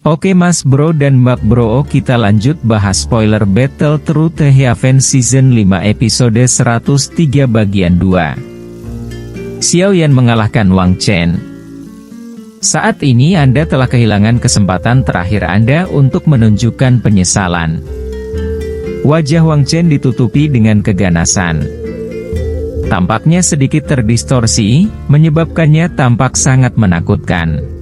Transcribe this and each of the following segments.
Oke Mas Bro dan Mbak Bro, kita lanjut bahas spoiler Battle Through the Heavens Season 5 episode 103 bagian 2. Xiao Yan mengalahkan Wang Chen. Saat ini Anda telah kehilangan kesempatan terakhir Anda untuk menunjukkan penyesalan. Wajah Wang Chen ditutupi dengan keganasan. Tampaknya sedikit terdistorsi, menyebabkannya tampak sangat menakutkan.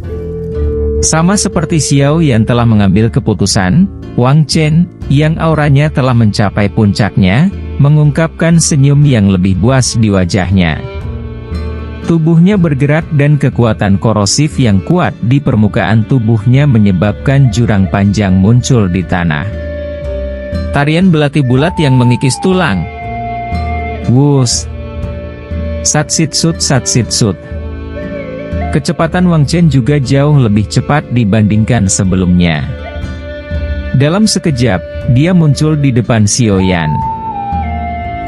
Sama seperti Xiao Yan telah mengambil keputusan, Wang Chen, yang auranya telah mencapai puncaknya, mengungkapkan senyum yang lebih buas di wajahnya. Tubuhnya bergerak dan kekuatan korosif yang kuat di permukaan tubuhnya menyebabkan jurang panjang muncul di tanah. Tarian belati bulat yang mengikis tulang. Wus! Satsitsut satsitsut. Kecepatan Wang Chen juga jauh lebih cepat dibandingkan sebelumnya. Dalam sekejap, dia muncul di depan Xiao Yan.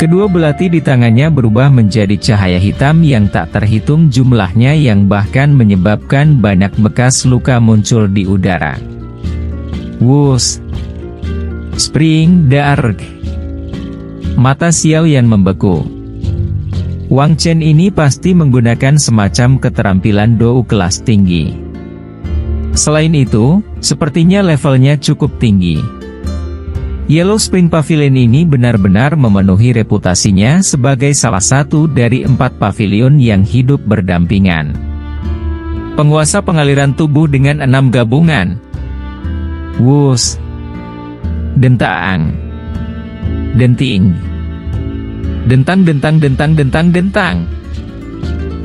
Kedua belati di tangannya berubah menjadi cahaya hitam yang tak terhitung jumlahnya yang bahkan menyebabkan banyak bekas luka muncul di udara. Wus! Spring Dark! Mata Xiao Yan membeku. Wang Chen ini pasti menggunakan semacam keterampilan Dou kelas tinggi. Selain itu, sepertinya levelnya cukup tinggi. Yellow Spring Pavilion ini benar-benar memenuhi reputasinya sebagai salah satu dari 4 pavilion yang hidup berdampingan. Penguasa pengaliran tubuh dengan 6 gabungan. Wus! Dentaang! Denting! Dentang.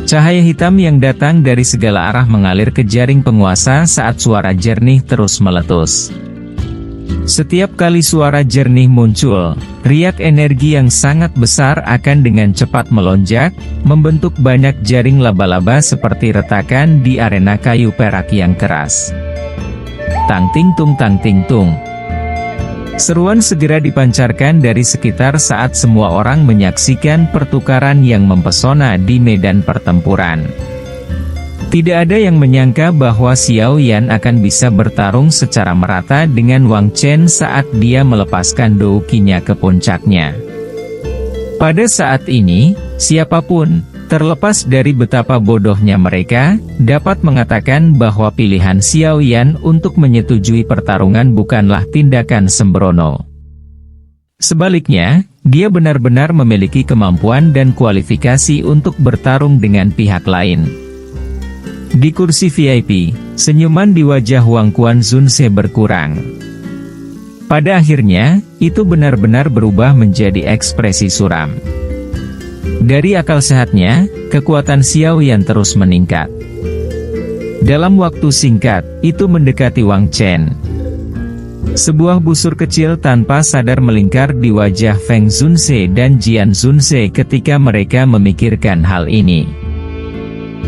Cahaya hitam yang datang dari segala arah mengalir ke jaring penguasa saat suara jernih terus meletus. Setiap kali suara jernih muncul, riak energi yang sangat besar akan dengan cepat melonjak, membentuk banyak jaring laba-laba seperti retakan di arena kayu perak yang keras. Tang ting tung. Seruan segera dipancarkan dari sekitar saat semua orang menyaksikan pertukaran yang mempesona di medan pertempuran. Tidak ada yang menyangka bahwa Xiao Yan akan bisa bertarung secara merata dengan Wang Chen saat dia melepaskan Dou Qi-nya ke puncaknya. Pada saat ini, siapapun, terlepas dari betapa bodohnya mereka, dapat mengatakan bahwa pilihan Xiao Yan untuk menyetujui pertarungan bukanlah tindakan sembrono. Sebaliknya, dia benar-benar memiliki kemampuan dan kualifikasi untuk bertarung dengan pihak lain. Di kursi VIP, senyuman di wajah Wang Quanzunse berkurang. Pada akhirnya, itu benar-benar berubah menjadi ekspresi suram. Dari akal sehatnya, kekuatan Xiao Yan terus meningkat. Dalam waktu singkat, itu mendekati Wang Chen. Sebuah busur kecil tanpa sadar melingkar di wajah Feng Zunse dan Jian Zunse ketika mereka memikirkan hal ini.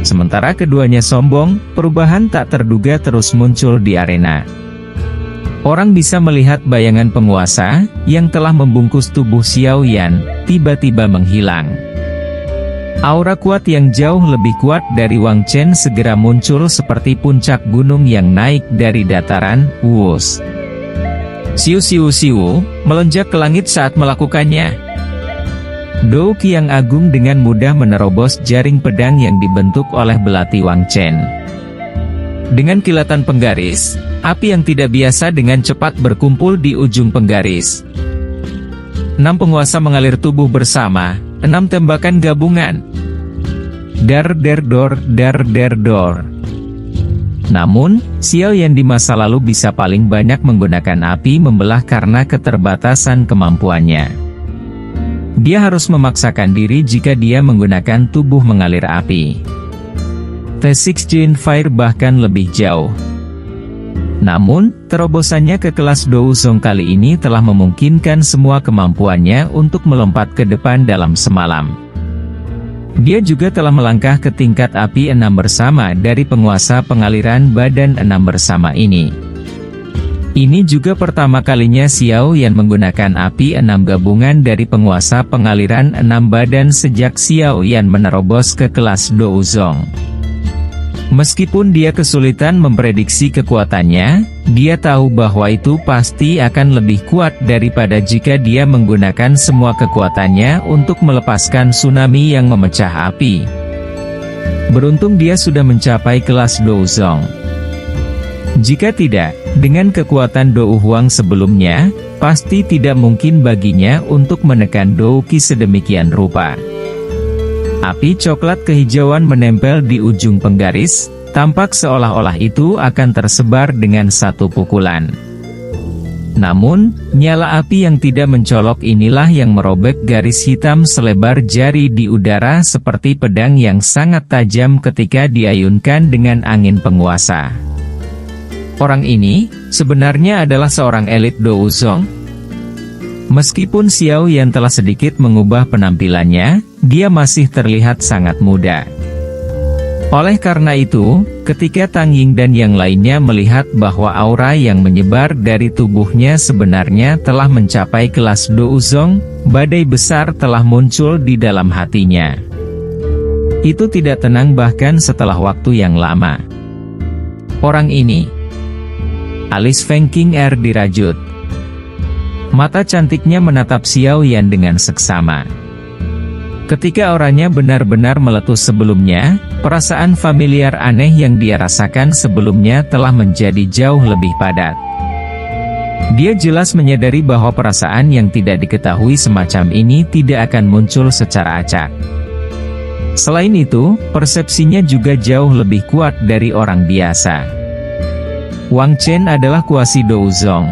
Sementara keduanya sombong, perubahan tak terduga terus muncul di arena. Orang bisa melihat bayangan penguasa, yang telah membungkus tubuh Xiao Yan, tiba-tiba menghilang. Aura kuat yang jauh lebih kuat dari Wang Chen segera muncul seperti puncak gunung yang naik dari dataran. Wus! Siu, melonjak ke langit saat melakukannya. Dou Qi yang agung dengan mudah menerobos jaring pedang yang dibentuk oleh belati Wang Chen. Dengan kilatan penggaris, api yang tidak biasa dengan cepat berkumpul di ujung penggaris. 6 penguasa mengalir tubuh bersama. 6 tembakan gabungan. Dar der dor. Namun, Xiao Yan di masa lalu bisa paling banyak menggunakan api membelah karena keterbatasan kemampuannya. Dia harus memaksakan diri jika dia menggunakan tubuh mengalir api. The Six Giant Fire bahkan lebih jauh. Namun, terobosannya ke kelas Douzong kali ini telah memungkinkan semua kemampuannya untuk melompat ke depan dalam semalam. Dia juga telah melangkah ke tingkat api 6 bersama dari penguasa pengaliran badan 6 bersama ini. Ini juga pertama kalinya Xiao Yan menggunakan api 6 gabungan dari penguasa pengaliran 6 badan sejak Xiao Yan menerobos ke kelas Douzong. Meskipun dia kesulitan memprediksi kekuatannya, dia tahu bahwa itu pasti akan lebih kuat daripada jika dia menggunakan semua kekuatannya untuk melepaskan tsunami yang memecah api. Beruntung dia sudah mencapai kelas Douzong. Jika tidak, dengan kekuatan Dou Huang sebelumnya, pasti tidak mungkin baginya untuk menekan Douqi sedemikian rupa. Api coklat kehijauan menempel di ujung penggaris, tampak seolah-olah itu akan tersebar dengan satu pukulan. Namun, nyala api yang tidak mencolok inilah yang merobek garis hitam selebar jari di udara seperti pedang yang sangat tajam ketika diayunkan dengan angin penguasa. Orang ini, sebenarnya adalah seorang elit Douzong. Meskipun Xiao Yan telah sedikit mengubah penampilannya, dia masih terlihat sangat muda. Oleh karena itu, ketika Tang Ying dan yang lainnya melihat bahwa aura yang menyebar dari tubuhnya sebenarnya telah mencapai kelas Douzong, badai besar telah muncul di dalam hatinya. Itu tidak tenang bahkan setelah waktu yang lama. Orang ini, alis Feng Qing'er dirajut. Mata cantiknya menatap Xiao Yan dengan seksama. Ketika auranya benar-benar meletus sebelumnya, perasaan familiar aneh yang dia rasakan sebelumnya telah menjadi jauh lebih padat. Dia jelas menyadari bahwa perasaan yang tidak diketahui semacam ini tidak akan muncul secara acak. Selain itu, persepsinya juga jauh lebih kuat dari orang biasa. Wang Chen adalah kuasi Douzong.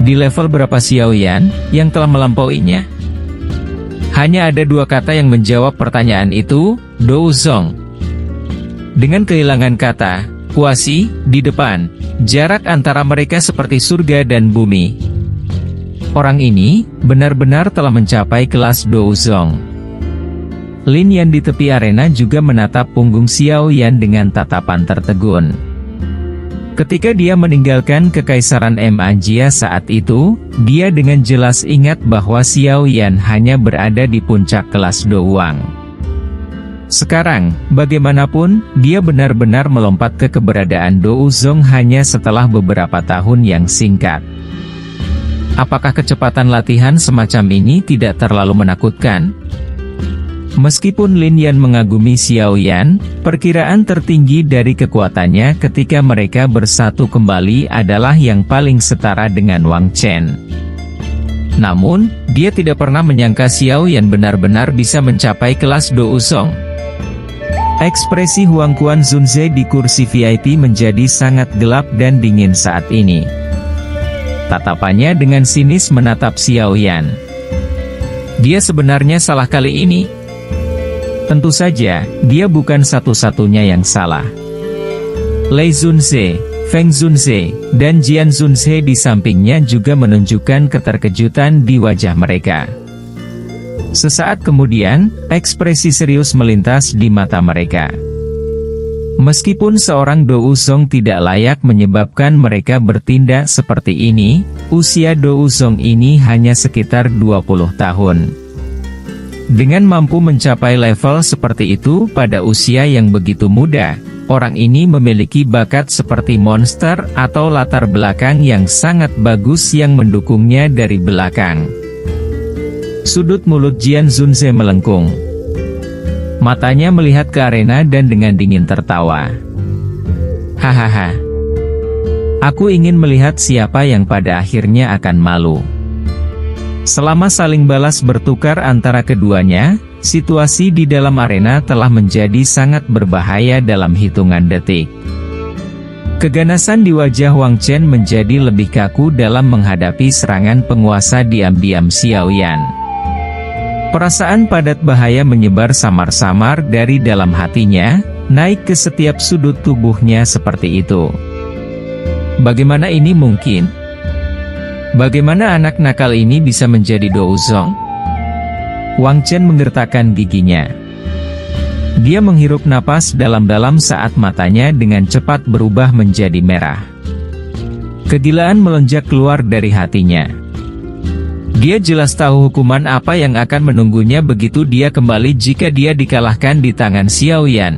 Di level berapa Xiao Yan yang telah melampauinya? Hanya ada dua kata yang menjawab pertanyaan itu, Douzong. Dengan kehilangan kata, kuasi, di depan, jarak antara mereka seperti surga dan bumi. Orang ini, benar-benar telah mencapai kelas Douzong. Lin Yan di tepi arena juga menatap punggung Xiao Yan dengan tatapan tertegun. Ketika dia meninggalkan kekaisaran Majia saat itu, dia dengan jelas ingat bahwa Xiao Yan hanya berada di puncak kelas Douang. Sekarang, bagaimanapun, dia benar-benar melompat ke keberadaan Douzong hanya setelah beberapa tahun yang singkat. Apakah kecepatan latihan semacam ini tidak terlalu menakutkan? Meskipun Lin Yan mengagumi Xiao Yan, perkiraan tertinggi dari kekuatannya ketika mereka bersatu kembali adalah yang paling setara dengan Wang Chen. Namun, dia tidak pernah menyangka Xiao Yan benar-benar bisa mencapai kelas Douzong. Ekspresi Huang Quan Zunze di kursi VIP menjadi sangat gelap dan dingin saat ini. Tatapannya dengan sinis menatap Xiao Yan. Dia sebenarnya salah kali ini. Tentu saja, dia bukan satu-satunya yang salah. Lei Zunze, Feng Zunze, dan Jian Zunze di sampingnya juga menunjukkan keterkejutan di wajah mereka. Sesaat kemudian, ekspresi serius melintas di mata mereka. Meskipun seorang Douzong tidak layak menyebabkan mereka bertindak seperti ini, usia Douzong ini hanya sekitar 20 tahun. Dengan mampu mencapai level seperti itu pada usia yang begitu muda, orang ini memiliki bakat seperti monster atau latar belakang yang sangat bagus yang mendukungnya dari belakang. Sudut mulut Jian Zunze melengkung. Matanya melihat ke arena dan dengan dingin tertawa. Hahaha. Aku ingin melihat siapa yang pada akhirnya akan malu. Selama saling balas bertukar antara keduanya, situasi di dalam arena telah menjadi sangat berbahaya dalam hitungan detik. Keganasan di wajah Wang Chen menjadi lebih kaku dalam menghadapi serangan penguasa diam-diam Xiao Yan. Perasaan padat bahaya menyebar samar-samar dari dalam hatinya, naik ke setiap sudut tubuhnya seperti itu. Bagaimana ini mungkin? Bagaimana anak nakal ini bisa menjadi Douzong? Wang Chen menggertakkan giginya. Dia menghirup napas dalam-dalam saat matanya dengan cepat berubah menjadi merah. Kegilaan melonjak keluar dari hatinya. Dia jelas tahu hukuman apa yang akan menunggunya begitu dia kembali jika dia dikalahkan di tangan Xiao Yan.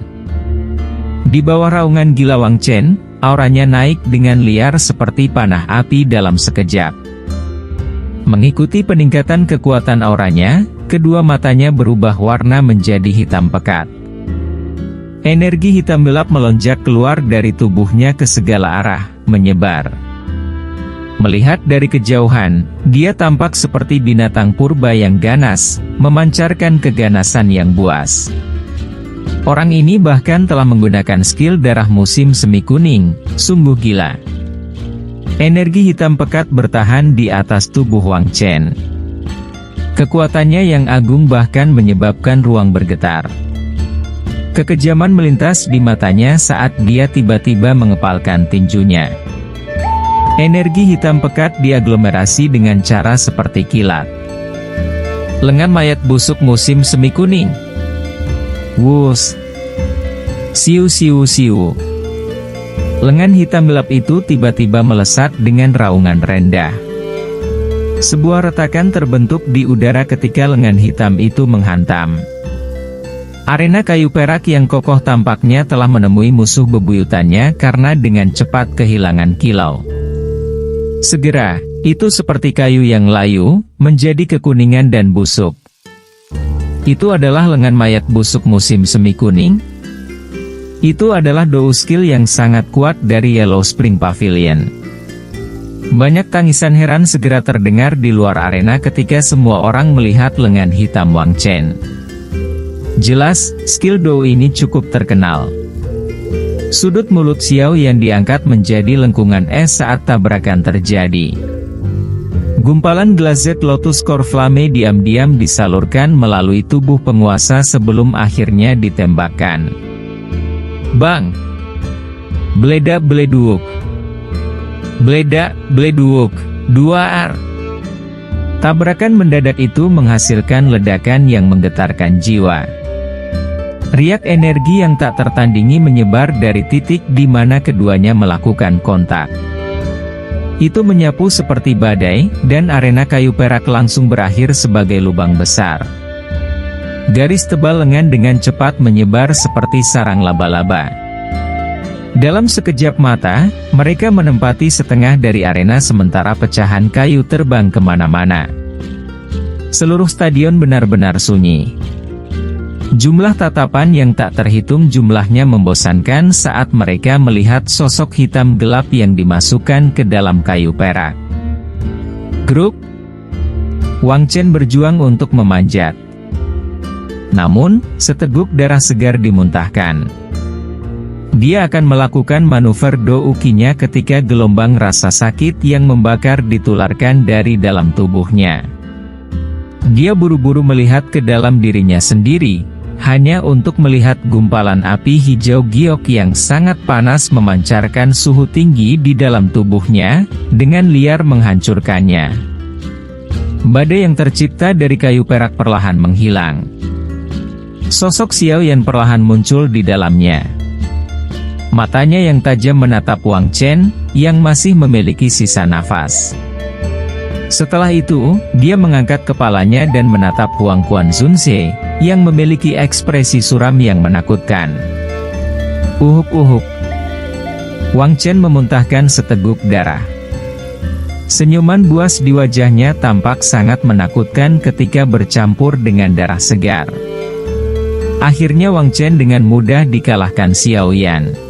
Di bawah raungan gila Wang Chen, auranya naik dengan liar seperti panah api dalam sekejap. Mengikuti peningkatan kekuatan auranya, kedua matanya berubah warna menjadi hitam pekat. Energi hitam gelap melonjak keluar dari tubuhnya ke segala arah, menyebar. Melihat dari kejauhan, dia tampak seperti binatang purba yang ganas, memancarkan keganasan yang buas. Orang ini bahkan telah menggunakan skill darah musim semi kuning, sungguh gila. Energi hitam pekat bertahan di atas tubuh Wang Chen. Kekuatannya yang agung bahkan menyebabkan ruang bergetar. Kekejaman melintas di matanya saat dia tiba-tiba mengepalkan tinjunya. Energi hitam pekat diaglomerasi dengan cara seperti kilat. Lengan mayat busuk musim semi kuning. Wus. Siu siu siu. Lengan hitam gelap itu tiba-tiba melesat dengan raungan rendah. Sebuah retakan terbentuk di udara ketika lengan hitam itu menghantam. Arena kayu perak yang kokoh tampaknya telah menemui musuh bebuyutannya karena dengan cepat kehilangan kilau. Segera, itu seperti kayu yang layu, menjadi kekuningan dan busuk. Itu adalah lengan mayat busuk musim semi kuning. Itu adalah dou skill yang sangat kuat dari Yellow Spring Pavilion. Banyak tangisan heran segera terdengar di luar arena ketika semua orang melihat lengan hitam Wang Chen. Jelas, skill dou ini cukup terkenal. Sudut mulut Xiao yang diangkat menjadi lengkungan es saat tabrakan terjadi. Gumpalan Glazed Lotus Core Flame diam-diam disalurkan melalui tubuh penguasa sebelum akhirnya ditembakkan. Bang! Bledak bleduk. Bledak bleduk. 2R. Tabrakan mendadak itu menghasilkan ledakan yang menggetarkan jiwa. Riak energi yang tak tertandingi menyebar dari titik di mana keduanya melakukan kontak. Itu menyapu seperti badai, dan arena kayu perak langsung berakhir sebagai lubang besar. Garis tebal lengan dengan cepat menyebar seperti sarang laba-laba. Dalam sekejap mata, mereka menempati setengah dari arena sementara pecahan kayu terbang kemana-mana. Seluruh stadion benar-benar sunyi. Jumlah tatapan yang tak terhitung jumlahnya membosankan saat mereka melihat sosok hitam gelap yang dimasukkan ke dalam kayu perak. Grup Wang Chen berjuang untuk memanjat. Namun, seteguk darah segar dimuntahkan. Dia akan melakukan manuver do-ukinya ketika gelombang rasa sakit yang membakar ditularkan dari dalam tubuhnya. Dia buru-buru melihat ke dalam dirinya sendiri, hanya untuk melihat gumpalan api hijau giok yang sangat panas memancarkan suhu tinggi di dalam tubuhnya, dengan liar menghancurkannya. Badai yang tercipta dari kayu perak perlahan menghilang. Sosok Xiao Yan perlahan muncul di dalamnya. Matanya yang tajam menatap Wang Chen, yang masih memiliki sisa nafas. Setelah itu, dia mengangkat kepalanya dan menatap Huang Quanzunze, yang memiliki ekspresi suram yang menakutkan. Uhuk-uhuk. Wang Chen memuntahkan seteguk darah. Senyuman buas di wajahnya tampak sangat menakutkan ketika bercampur dengan darah segar. Akhirnya Wang Chen dengan mudah dikalahkan Xiao Yan.